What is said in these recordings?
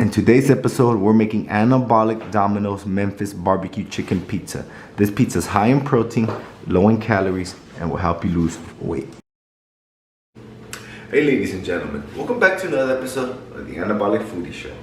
In today's episode, we're making Anabolic Domino's Memphis Barbecue Chicken Pizza. This pizza is high in protein, low in calories, and will help you lose weight. Hey ladies and gentlemen, welcome back to another episode of the Anabolic Foodie Show.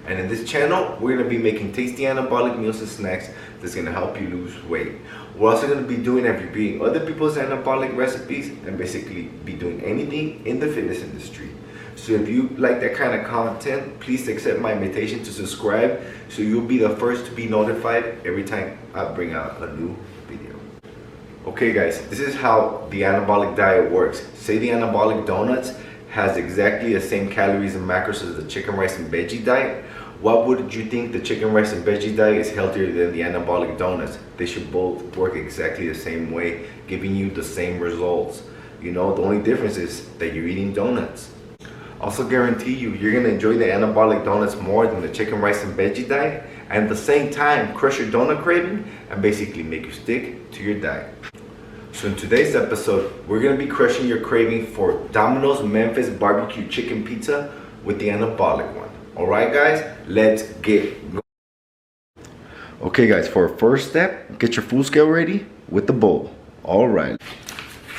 And in this channel, we're going to be making tasty anabolic meals and snacks that's going to help you lose weight. We're also going to be doing and reviewing other people's anabolic recipes and basically be doing anything in the fitness industry. So if you like that kind of content, please accept my invitation to subscribe so you'll be the first to be notified every time I bring out a new video. Okay guys, this is how the anabolic diet works. Say the anabolic donuts has exactly the same calories and macros as the chicken rice and veggie diet. What would you think the chicken rice and veggie diet is healthier than the anabolic donuts? They should both work exactly the same way, giving you the same results. You know, the only difference is that you're eating donuts. Also guarantee you're gonna enjoy the anabolic donuts more than the chicken rice and veggie diet, and at the same time crush your donut craving and basically make you stick to your diet. So in today's episode, we're gonna be crushing your craving for Domino's Memphis Barbecue Chicken Pizza with the anabolic one. Alright guys, let's get going. Okay guys, for our first step, get your food scale ready with the bowl. Alright.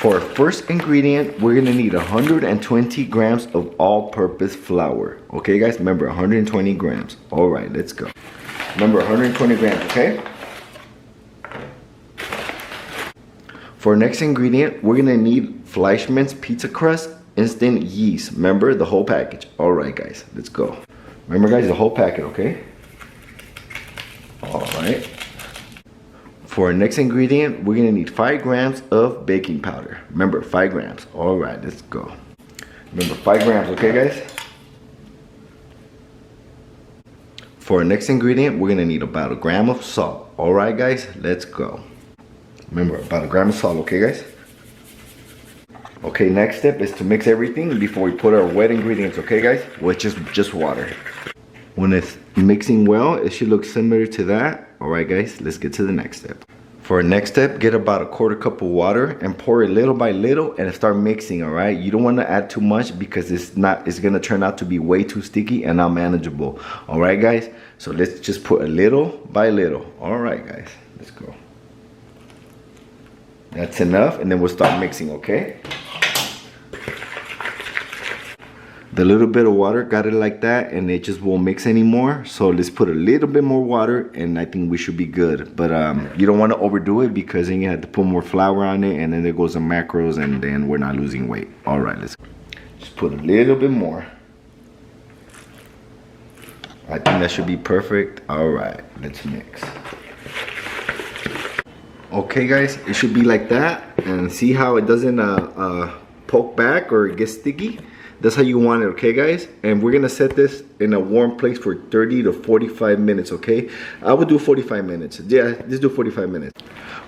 For our first ingredient, we're gonna need 120 grams of all-purpose flour. Okay guys, remember 120 grams. All right, let's go. Remember 120 grams, okay? For our next ingredient, we're gonna need Fleischmann's pizza crust instant yeast. Remember the whole package. All right guys, let's go. Remember guys, the whole packet, okay? All right. For our next ingredient, we're gonna need 5 grams of baking powder. Remember, 5 grams. All right, let's go. Remember, 5 grams, okay guys? For our next ingredient, we're gonna need about 1 gram of salt. All right guys, let's go. Remember, about 1 gram of salt, okay guys? Okay, next step is to mix everything before we put our wet ingredients, okay guys? Which is just water. When it's mixing well, it should look similar to that. All right guys, let's get to the next step. For our next step, get about 1/4 cup of water and pour it little by little and start mixing, all right? You don't want to add too much because it's gonna turn out to be way too sticky and not manageable. All right guys, so let's just put a little by little. All right guys, let's go. That's enough, and then we'll start mixing, okay? The little bit of water got it like that, and it just won't mix anymore. So let's put a little bit more water, and I think we should be good. But you don't want to overdo it because then you have to put more flour on it, and then there goes the macros, and then we're not losing weight. All right, let's just put a little bit more. I think that should be perfect. All right, let's mix. Okay, guys, it should be like that, and see how it doesn't poke back or get sticky. That's how you want it, okay guys? And we're gonna set this in a warm place for 30 to 45 minutes, okay? I would do 45 minutes. Yeah, just do 45 minutes.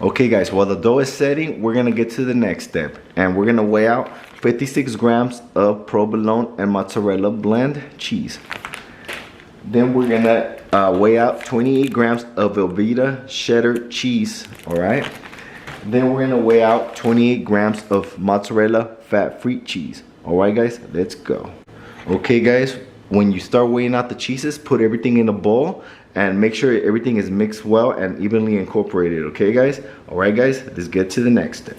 Okay guys, while the dough is setting, we're gonna get to the next step. And we're gonna weigh out 56 grams of provolone and mozzarella blend cheese. Then we're gonna weigh out 28 grams of Velveeta cheddar cheese, all right? Then we're gonna weigh out 28 grams of mozzarella fat-free cheese. All right guys, let's go. Okay guys, when you start weighing out the cheeses, put everything in a bowl and make sure everything is mixed well and evenly incorporated, okay guys? All right guys, let's get to the next step.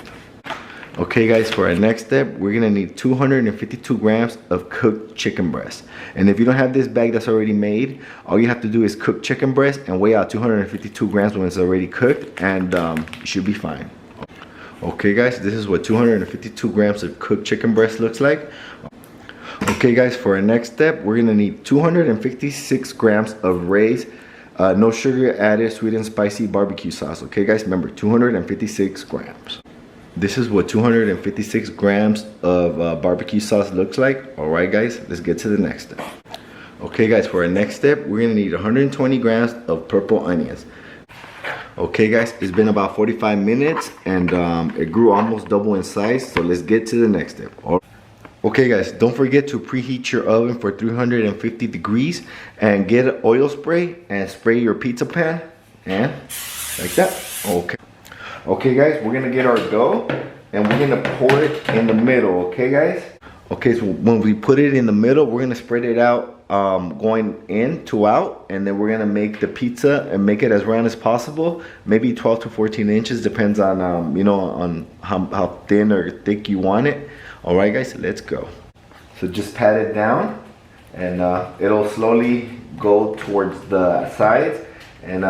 Okay guys, for our next step, we're gonna need 252 grams of cooked chicken breast. And if you don't have this bag that's already made, all you have to do is cook chicken breast and weigh out 252 grams when it's already cooked, and you should be fine. Okay guys, this is what 252 grams of cooked chicken breast looks like. Okay guys, for our next step, we're gonna need 256 grams of Ray's no sugar added sweet and spicy barbecue sauce. Okay guys, remember 256 grams. This is what 256 grams of barbecue sauce looks like. All right guys, let's get to the next step. Okay guys, for our next step, we're gonna need 120 grams of purple onions. Okay guys, it's been about 45 minutes and it grew almost double in size, so let's get to the next step. Okay guys, don't forget to preheat your oven for 350 degrees and get an oil spray and spray your pizza pan, and like that. Okay guys, we're gonna get our dough and we're gonna pour it in the middle, okay guys? Okay, so when we put it in the middle, we're gonna spread it out going in to out, and then we're gonna make the pizza and make it as round as possible. Maybe 12 to 14 inches, depends on you know, on how thin or thick you want it. All right, guys, let's go. So just pat it down, and it'll slowly go towards the sides, and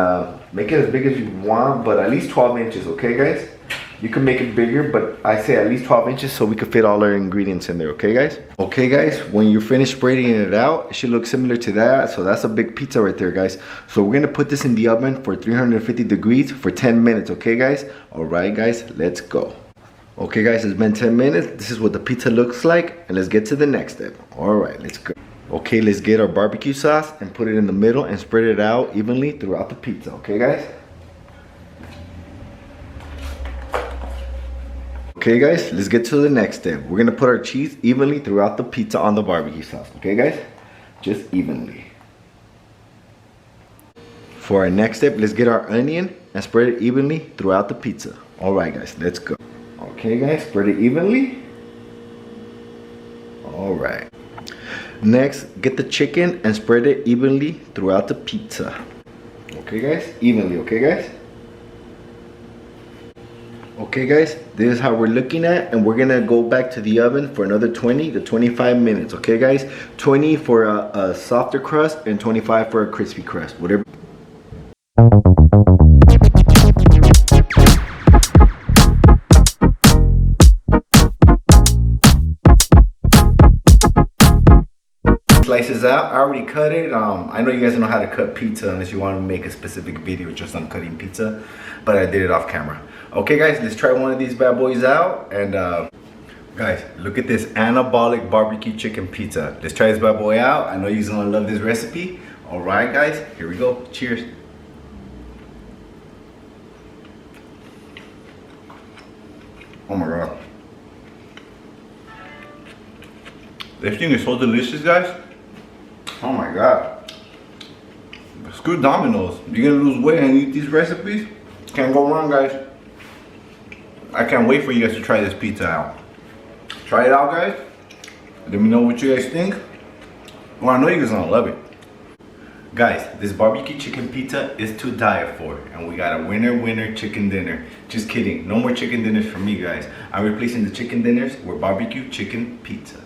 make it as big as you want, but at least 12 inches, okay, guys? You can make it bigger, but I say at least 12 inches so we can fit all our ingredients in there, okay, guys? Okay, guys, when you're finished spreading it out, it should look similar to that. So that's a big pizza right there, guys. So we're gonna put this in the oven for 350 degrees for 10 minutes, okay, guys? All right, guys, let's go. Okay, guys, it's been 10 minutes. This is what the pizza looks like, and let's get to the next step. All right, let's go. Okay, let's get our barbecue sauce and put it in the middle and spread it out evenly throughout the pizza, okay, guys? Okay, guys, let's get to the next step. We're gonna put our cheese evenly throughout the pizza on the barbecue sauce, okay, guys? Just evenly. For our next step, let's get our onion and spread it evenly throughout the pizza. All right, guys, let's go. Okay, guys, spread it evenly. All right. Next, get the chicken and spread it evenly throughout the pizza. Okay, guys, evenly, okay, guys? Okay, guys, this is how we're looking at, and we're gonna go back to the oven for another 20 to 25 minutes, okay, guys? 20 for a softer crust and 25 for a crispy crust, whatever. Slices out. I already cut it. I know you guys don't know how to cut pizza unless you want to make a specific video just on cutting pizza, but I did it off camera. Okay, guys, let's try one of these bad boys out. And guys, look at this Anabolic barbecue chicken pizza. Let's try this bad boy out. I know you're gonna love this recipe. All right, guys, here we go. Cheers. Oh my god, this thing is so delicious, guys. Oh my god. Screw Domino's. You're gonna lose weight and eat these recipes? Can't go wrong, guys. I can't wait for you guys to try this pizza out. Try it out, guys. Let me know what you guys think. Well, I know you guys are gonna love it. Guys, this barbecue chicken pizza is to die for, and we got a winner chicken dinner. Just kidding, no more chicken dinners for me, guys. I'm replacing the chicken dinners with barbecue chicken pizza.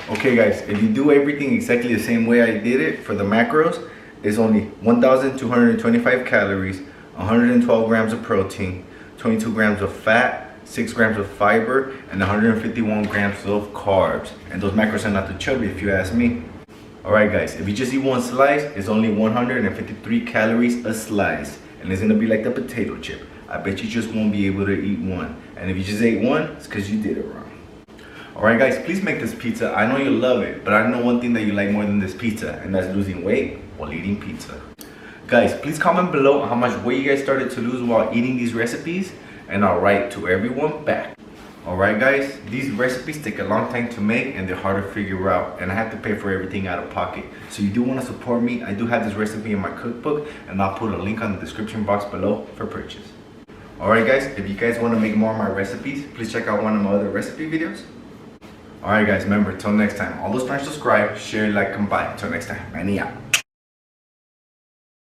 Okay, guys, if you do everything exactly the same way I did it for the macros, it's only 1,225 calories, 112 grams of protein, 22 grams of fat, 6 grams of fiber, and 151 grams of carbs. And those macros are not too chubby if you ask me. Alright, guys, if you just eat one slice, it's only 153 calories a slice, and it's gonna be like the potato chip. I bet you just won't be able to eat one. And if you just ate one, it's because you did it wrong. Alright, guys, please make this pizza. I know you love it, but I know one thing that you like more than this pizza, and that's losing weight while eating pizza. Guys, please comment below how much weight you guys started to lose while eating these recipes, and I'll write to everyone back. Alright, guys, these recipes take a long time to make, and they're hard to figure out, and I have to pay for everything out of pocket. So you do want to support me. I do have this recipe in my cookbook, and I'll put a link on the description box below for purchase. Alright, guys, if you guys want to make more of my recipes, please check out one of my other recipe videos. Alright, guys, remember, till next time, all those trying to subscribe, share, like, and buy. Till next time, Manny out.